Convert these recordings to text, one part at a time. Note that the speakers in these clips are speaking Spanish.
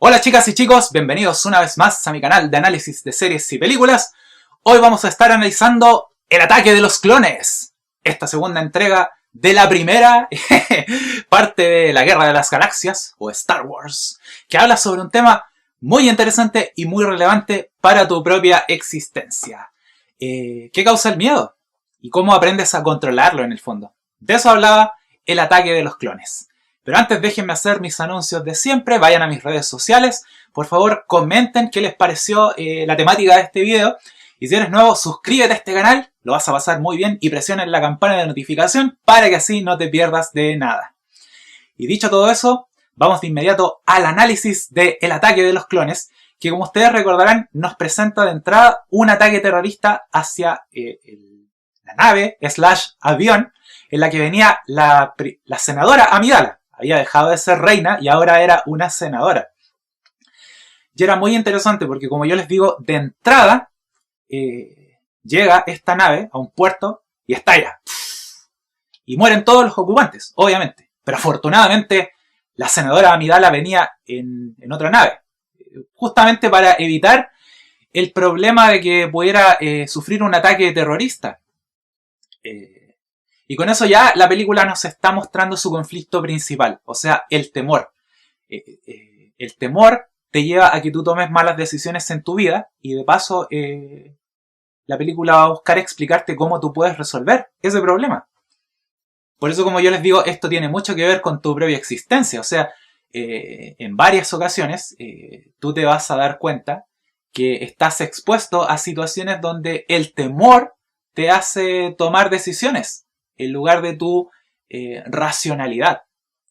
Hola chicas y chicos, bienvenidos una vez más a mi canal de análisis de series y películas. Hoy vamos a estar analizando El ataque de los clones, esta segunda entrega de la primera parte de la Guerra de las Galaxias, o Star Wars, que habla sobre un tema muy interesante y muy relevante para tu propia existencia. ¿Qué causa el miedo? ¿Y cómo aprendes a controlarlo en el fondo? De eso hablaba El ataque de los clones. Pero antes déjenme hacer mis anuncios de siempre, vayan a mis redes sociales, por favor comenten qué les pareció la temática de este video, y si eres nuevo suscríbete a este canal, lo vas a pasar muy bien, y presiona la campana de notificación para que así no te pierdas de nada. Y dicho todo eso, vamos de inmediato al análisis de El ataque de los clones, que como ustedes recordarán nos presenta de entrada un ataque terrorista hacia la nave / avión en la que venía la senadora Amidala. Había dejado de ser reina y ahora era una senadora. Y era muy interesante porque, como yo les digo, de entrada llega esta nave a un puerto y estalla. Y mueren todos los ocupantes, obviamente. Pero afortunadamente la senadora Amidala venía en otra nave. Justamente para evitar el problema de que pudiera sufrir un ataque terrorista. Y con eso ya la película nos está mostrando su conflicto principal, o sea, el temor. El temor te lleva a que tú tomes malas decisiones en tu vida y de paso la película va a buscar explicarte cómo tú puedes resolver ese problema. Por eso, como yo les digo, esto tiene mucho que ver con tu propia existencia. O sea, en varias ocasiones tú te vas a dar cuenta que estás expuesto a situaciones donde el temor te hace tomar decisiones en lugar de tu racionalidad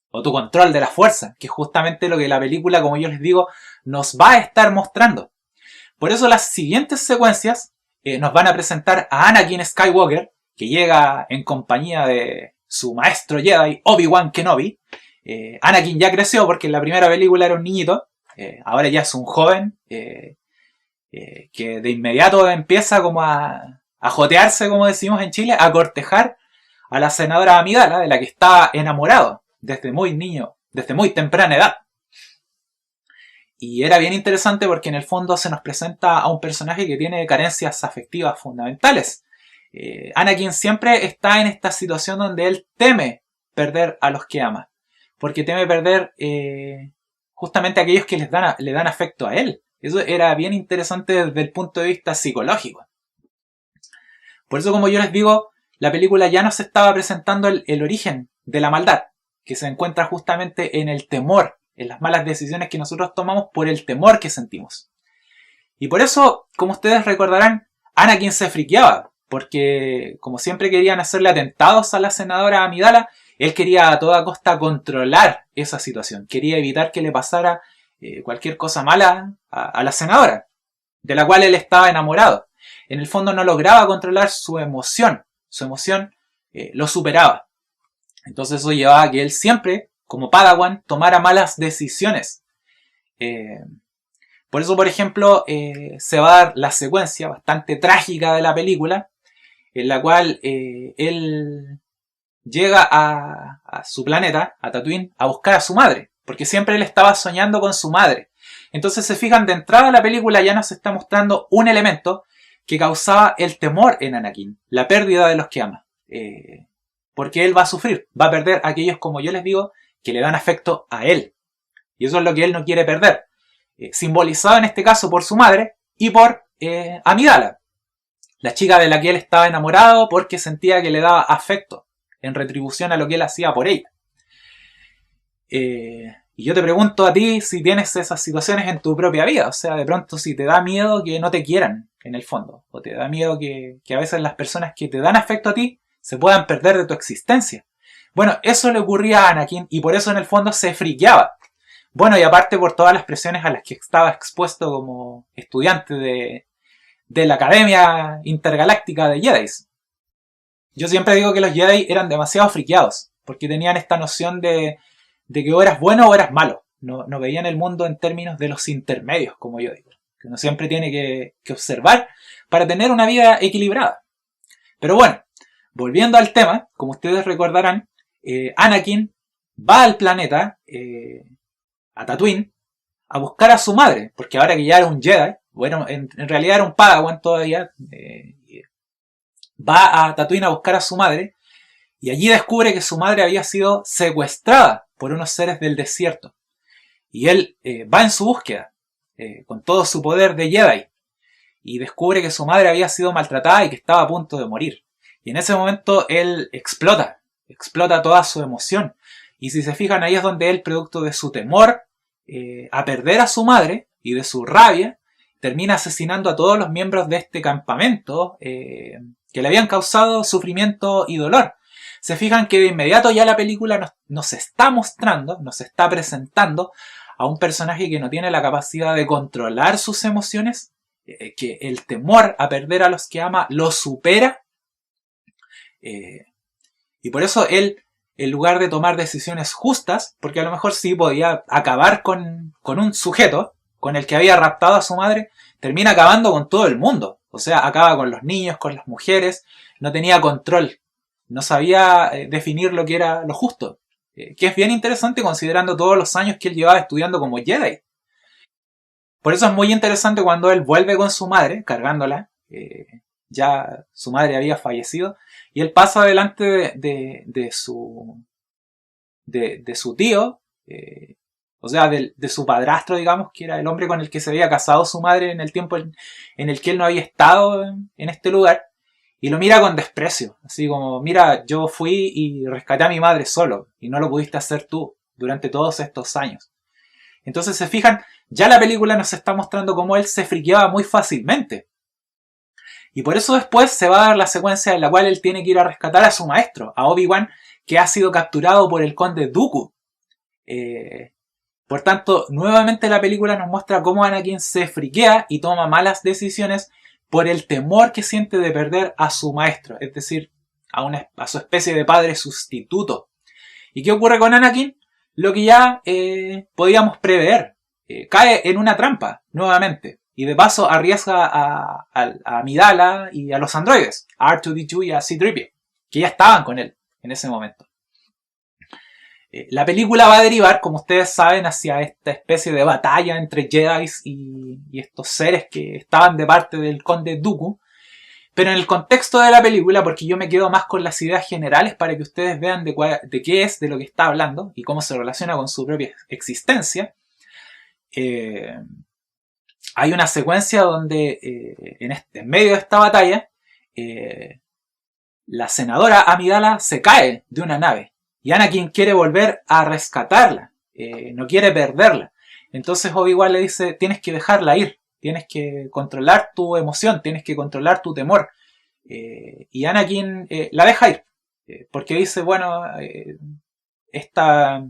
o tu control de la fuerza, que es justamente lo que la película, como yo les digo, nos va a estar mostrando. Por eso las siguientes secuencias nos van a presentar a Anakin Skywalker, que llega en compañía de su maestro Jedi, Obi-Wan Kenobi. Anakin ya creció porque en la primera película era un niñito, ahora ya es un joven que de inmediato empieza como a jotearse, como decimos en Chile, a cortejar a la senadora Amidala, de la que está enamorado desde muy niño, desde muy temprana edad. Y era bien interesante porque en el fondo se nos presenta a un personaje que tiene carencias afectivas fundamentales. Anakin siempre está en esta situación donde él teme perder a los que ama, porque teme perder justamente a aquellos que le dan afecto a él. Eso era bien interesante desde el punto de vista psicológico. Por eso, como yo les digo, la película ya nos estaba presentando el origen de la maldad, que se encuentra justamente en el temor, en las malas decisiones que nosotros tomamos por el temor que sentimos. Y por eso, como ustedes recordarán, Anakin se friqueaba, porque como siempre querían hacerle atentados a la senadora Amidala, él quería a toda costa controlar esa situación, quería evitar que le pasara cualquier cosa mala a la senadora, de la cual él estaba enamorado. En el fondo no lograba controlar su emoción lo superaba. Entonces eso llevaba a que él siempre, como Padawan, tomara malas decisiones. Por eso, por ejemplo, se va a dar la secuencia bastante trágica de la película, en la cual él llega a su planeta, a Tatooine, a buscar a su madre, porque siempre él estaba soñando con su madre. Entonces, se fijan, de entrada la película ya nos está mostrando un elemento que causaba el temor en Anakin, la pérdida de los que ama. Porque él va a sufrir, va a perder a aquellos, como yo les digo, que le dan afecto a él. Y eso es lo que él no quiere perder. Simbolizado en este caso por su madre y por Amidala, la chica de la que él estaba enamorado porque sentía que le daba afecto en retribución a lo que él hacía por ella. Y yo te pregunto a ti si tienes esas situaciones en tu propia vida. O sea, de pronto si te da miedo que no te quieran en el fondo. O te da miedo que a veces las personas que te dan afecto a ti se puedan perder de tu existencia. Bueno, eso le ocurría a Anakin y por eso en el fondo se friqueaba. Bueno, y aparte por todas las presiones a las que estaba expuesto como estudiante de la Academia Intergaláctica de Jedi. Yo siempre digo que los Jedi eran demasiado friqueados, porque tenían esta noción de que o eras bueno o eras malo. No veían el mundo en términos de los intermedios, como yo digo, que uno siempre tiene que observar para tener una vida equilibrada. Pero bueno, volviendo al tema, como ustedes recordarán, Anakin va al planeta, a Tatooine, a buscar a su madre, porque ahora que ya era un Jedi, bueno, en realidad era un Padawan todavía, va a Tatooine a buscar a su madre, y allí descubre que su madre había sido secuestrada por unos seres del desierto. Y él va en su búsqueda, con todo su poder de Jedi, y descubre que su madre había sido maltratada y que estaba a punto de morir. Y en ese momento él explota toda su emoción. Y si se fijan, ahí es donde él, producto de su temor a perder a su madre y de su rabia, termina asesinando a todos los miembros de este campamento que le habían causado sufrimiento y dolor. Se fijan que de inmediato ya la película nos está mostrando, nos está presentando a un personaje que no tiene la capacidad de controlar sus emociones, que el temor a perder a los que ama lo supera, y por eso él, en lugar de tomar decisiones justas, porque a lo mejor sí podía acabar con un sujeto con el que había raptado a su madre, termina acabando con todo el mundo. O sea, acaba con los niños, con las mujeres, no tenía control, no sabía definir lo que era lo justo, que es bien interesante considerando todos los años que él llevaba estudiando como Jedi. Por eso es muy interesante cuando él vuelve con su madre, cargándola, ya su madre había fallecido, y él pasa delante de su tío, o sea, de su padrastro, digamos, que era el hombre con el que se había casado su madre en el tiempo en el que él no había estado en este lugar, y lo mira con desprecio, así como, mira, yo fui y rescaté a mi madre solo, y no lo pudiste hacer tú durante todos estos años. Entonces, se fijan, ya la película nos está mostrando cómo él se friqueaba muy fácilmente. Y por eso después se va a dar la secuencia en la cual él tiene que ir a rescatar a su maestro, a Obi-Wan, que ha sido capturado por el conde Dooku. Por tanto, nuevamente la película nos muestra cómo Anakin se friquea y toma malas decisiones por el temor que siente de perder a su maestro, es decir, a su especie de padre sustituto. ¿Y qué ocurre con Anakin? Lo que ya podíamos prever. Cae en una trampa, nuevamente. Y de paso arriesga a Amidala y a los androides, a R2-D2 y a C-3PO, que ya estaban con él en ese momento. La película va a derivar, como ustedes saben, hacia esta especie de batalla entre Jedi y estos seres que estaban de parte del conde Dooku. Pero en el contexto de la película, porque yo me quedo más con las ideas generales para que ustedes vean de qué es de lo que está hablando y cómo se relaciona con su propia existencia, hay una secuencia donde en medio de esta batalla la senadora Amidala se cae de una nave y Anakin quiere volver a rescatarla, no quiere perderla. Entonces Obi-Wan le dice, tienes que dejarla ir, tienes que controlar tu emoción, tienes que controlar tu temor. Y Anakin la deja ir, porque dice, bueno, esta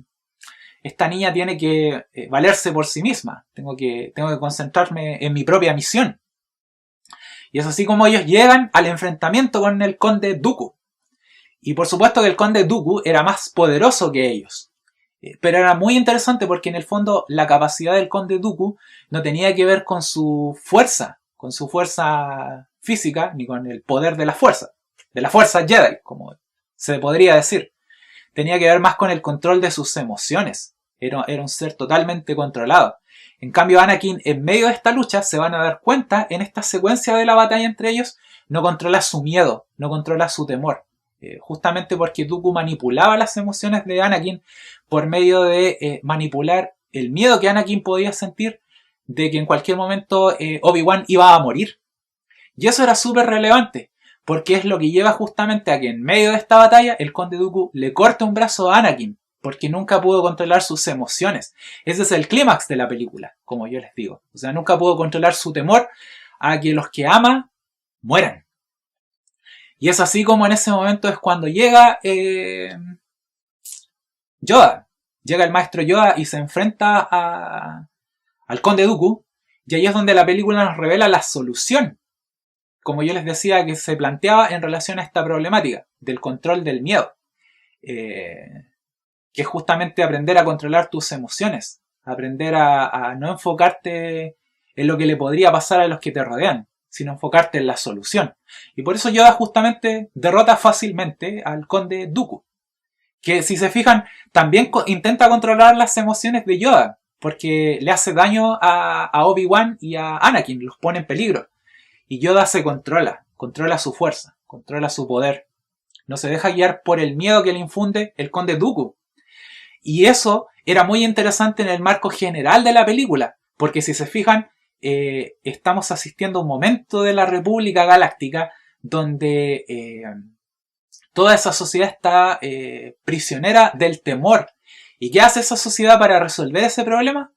niña tiene que valerse por sí misma, tengo que concentrarme en mi propia misión. Y es así como ellos llegan al enfrentamiento con el conde Dooku. Y por supuesto que el conde Dooku era más poderoso que ellos. Pero era muy interesante porque en el fondo la capacidad del conde Dooku no tenía que ver con su fuerza física, ni con el poder de la fuerza Jedi, como se podría decir. Tenía que ver más con el control de sus emociones. Era un ser totalmente controlado. En cambio, Anakin, en medio de esta lucha, se van a dar cuenta, en esta secuencia de la batalla entre ellos, no controla su miedo, no controla su temor. Justamente porque Dooku manipulaba las emociones de Anakin por medio de manipular el miedo que Anakin podía sentir de que en cualquier momento Obi-Wan iba a morir. Y eso era súper relevante, porque es lo que lleva justamente a que en medio de esta batalla el conde Dooku le corte un brazo a Anakin, porque nunca pudo controlar sus emociones. Ese es el clímax de la película, como yo les digo. O sea, nunca pudo controlar su temor a que los que ama mueran. Y es así como en ese momento es cuando llega Yoda. Llega el maestro Yoda y se enfrenta al conde Dooku. Y ahí es donde la película nos revela la solución, como yo les decía, que se planteaba en relación a esta problemática del control del miedo. Que es justamente aprender a controlar tus emociones. Aprender a no enfocarte en lo que le podría pasar a los que te rodean, sino enfocarte en la solución. Y por eso Yoda justamente derrota fácilmente al conde Dooku, que si se fijan también intenta controlar las emociones de Yoda, porque le hace daño a Obi-Wan y a Anakin, los pone en peligro. Y Yoda se controla su fuerza, controla su poder. No se deja guiar por el miedo que le infunde el Conde Dooku. Y eso era muy interesante en el marco general de la película, porque si se fijan, estamos asistiendo a un momento de la República Galáctica donde toda esa sociedad está prisionera del temor. ¿Y qué hace esa sociedad para resolver ese problema?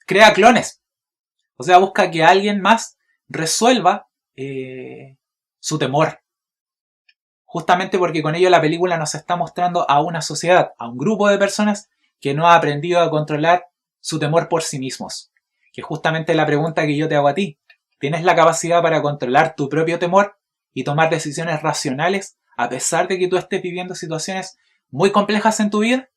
Crea clones. O sea, busca que alguien más resuelva su temor. Justamente porque con ello la película nos está mostrando a una sociedad, a un grupo de personas que no ha aprendido a controlar su temor por sí mismos. Que es justamente la pregunta que yo te hago a ti. ¿Tienes la capacidad para controlar tu propio temor y tomar decisiones racionales a pesar de que tú estés viviendo situaciones muy complejas en tu vida?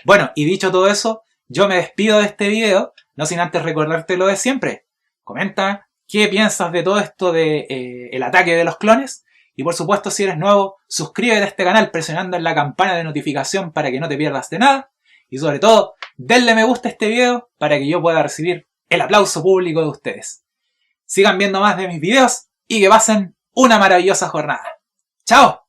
Bueno, y dicho todo eso, yo me despido de este video, no sin antes recordarte lo de siempre. Comenta qué piensas de todo esto de el ataque de los clones. Y por supuesto, si eres nuevo, suscríbete a este canal presionando en la campana de notificación para que no te pierdas de nada. Y sobre todo, denle me gusta a este video para que yo pueda recibir el aplauso público de ustedes. Sigan viendo más de mis videos y que pasen una maravillosa jornada. ¡Chao!